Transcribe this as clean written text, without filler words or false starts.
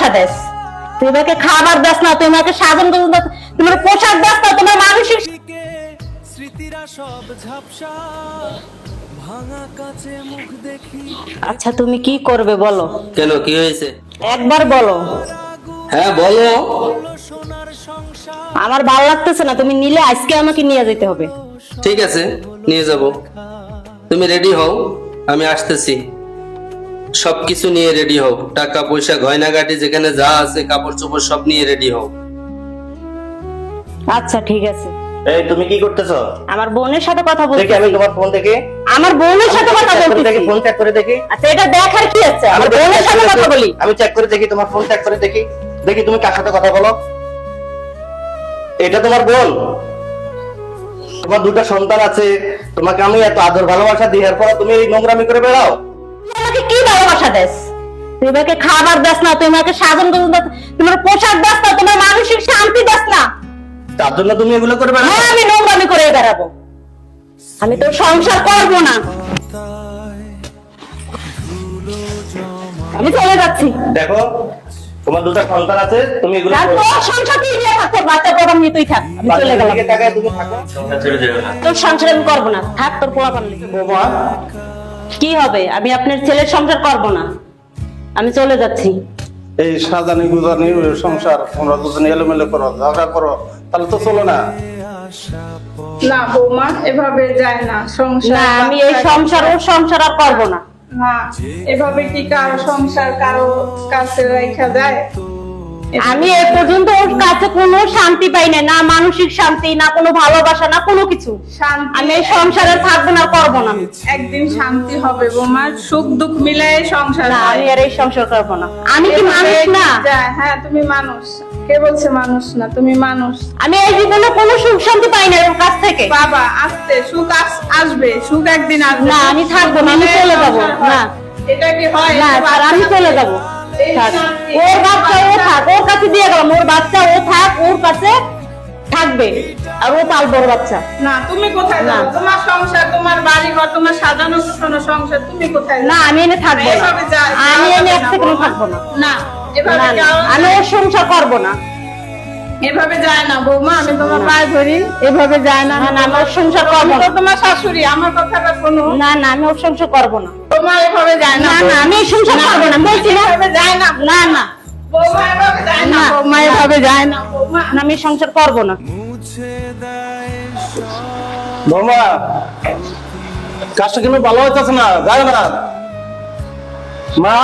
ভালোবাসা দেস, তুই আমাকে খাবার দাস না, তুই আমাকে সাধন করে দাস, তোমার পোশাক দাস না, তোমার মানসিক স্মৃতিরা সব ঝাপসা ভাঙা কাছে মুখ দেখি। আচ্ছা তুমি কি করবে বলো? কেন, কি হয়েছে? একবার বলো। হ্যাঁ বলো। সোনার সংসার আমার ভালো লাগতেছে না, তুমি নিলে আজকে আমাকে নিয়ে যেতে হবে। ঠিক আছে, নিয়ে যাব। তুমি রেডি হও, আমি আসতেছি। সবকিছু নিয়ে রেডি হও, টাকা পয়সা গয়নাগাটি যেখানে যা আছে কাপড় চোপড় সব নিয়ে রেডি হও। আচ্ছা ঠিক আছে। এই তুমি কি করতেছো? আমার বোনের সাথে কথা বলছি। দেখি আমি তোমার ফোন থেকে আমার বোনের সাথে কথা বলছি। ফোন চেক করে দেখি। আচ্ছা এটা দেখার কি আছে? আমার বোনের সাথে কথা বলি। আমি চেক করে দেখি, তোমার ফোন চেক করে দেখি। দেখি তুমি কার সাথে কথা বলো। এটা তোমার বোন? তোমার দুটো সন্তান আছে, তোমাকে আমি এত আদর ভালোবাসা দেওয়ার পর তুমি এই নোংরামি করে বেড়াও। তুই আমাকে কি ভালোবাসা দেস? তুই আমাকে খাবার দাস না, তুই আমাকে সাধন করে দাস, তোমার পোশাক দাস না, তোমার মানসিক শান্তি দাস না। তার জন্য তুমি এগুলো করে বেড়াও? হ্যাঁ আমি নোংরামি করে বেড়াবো, আমি তোর সংসার করবো না, আমি চলে যাচ্ছি। দেখো তোমার দুটো সন্তান আছে, তুমি এগুলো আর করো। তোর সংসার তুই নিয়ে থাক, তোর বাচ্চা প্রথম নিয়ে তুই থাক, আমি চলে বাচ্চাদের গেলাম। দিকে তাকায় তুমি থাকো। ছেড়ে যেও না। তোর সংসার আমি করবো না, থাক তোর পোলা পারলে। বৌমা, কি হবে? আমি আপনার ছেলের সংসার করবো না, আমি চলে যাচ্ছি। এই সাজানি গুজানি সংসার তোমরা দুজনে এলোমেলো করো, ঝগড়া করো, তাহলে তো চলো না। না বৌমা, এভাবে যায় না সংসার। না আমি এই সংসার ওর সংসার আর করবো না। না, এভাবে কি কারো সংসার কারো কাছে রেখা যায়? আমি এ পর্যন্ত ওর কাছে কোনো শান্তি পাই না, না মানসিক শান্তি, না কোনো ভালোবাসা, না কোনো কিছু। শান্তি আমি এই সংসারে থাকবো না, করবো না আমি। একদিন শান্তি হবে বৌমা, সুখ দুঃখ মিলাই সংসার না হয়। আমি আর এই সংসার করবো না। আমি কি এভাবে মানুষ না? যায়, হ্যাঁ তুমি মানুষ। কে বলছে মানুষ না? তুমি মানুষ। আমি এই জীবনে কোনো সুখ শান্তি পাই না ওর কাছ থেকে। বাবা আসতে সুখ আসবে, সুখ একদিন আসবে। না, আমি থাকবো না, আমি চলে যাবো। না। এটা কি হয়? না এটা আর আমি চলে যাবো। এই থাক। শান্তি, ওর বাচ্চা ও থাক, ওর কাছে দিয়ে গেলাম, ওর বাচ্চা ও থাক, ওর কাছে থাকবে, আর ও পালবো ওর বাচ্চা। না তুমি কোথায় না। যাবে? তোমার সংসার, তোমার বাড়ি ঘর, তোমার সাজানো গোছানো সংসার, তুমি কোথায় যাবে? না আমি এনে থাকবো না, এভাবে আমি এনে এক না, সেকেন্ড বৌমা। থাকবো না। না এভাবে না, না, যাওয়া আমি যায় ওর সংসার করবো না। এভাবে যায় না বৌমা, আমি তোমার পায়ে ধরি, এভাবে যায় না। না, না, আমি ওর সংসার করবো আমি তো না। তোমার শাশুড়ি, আমার কথাটা শোনো। না না আমি ওর সংসার করবো না। তোমার এভাবে যায় না। না না আমি এই সংসার করবো না, বলছি না। এভাবে যায় না। না না বৌমা এভাবে যায় না। না। বৌমা এভাবে যায় না। বৌমা না, আমি এই সংসার করবো না। মুছে দেয় বৌমা, কাজটা কিন্তু ভালো হইতেছে না, যায় না। মা,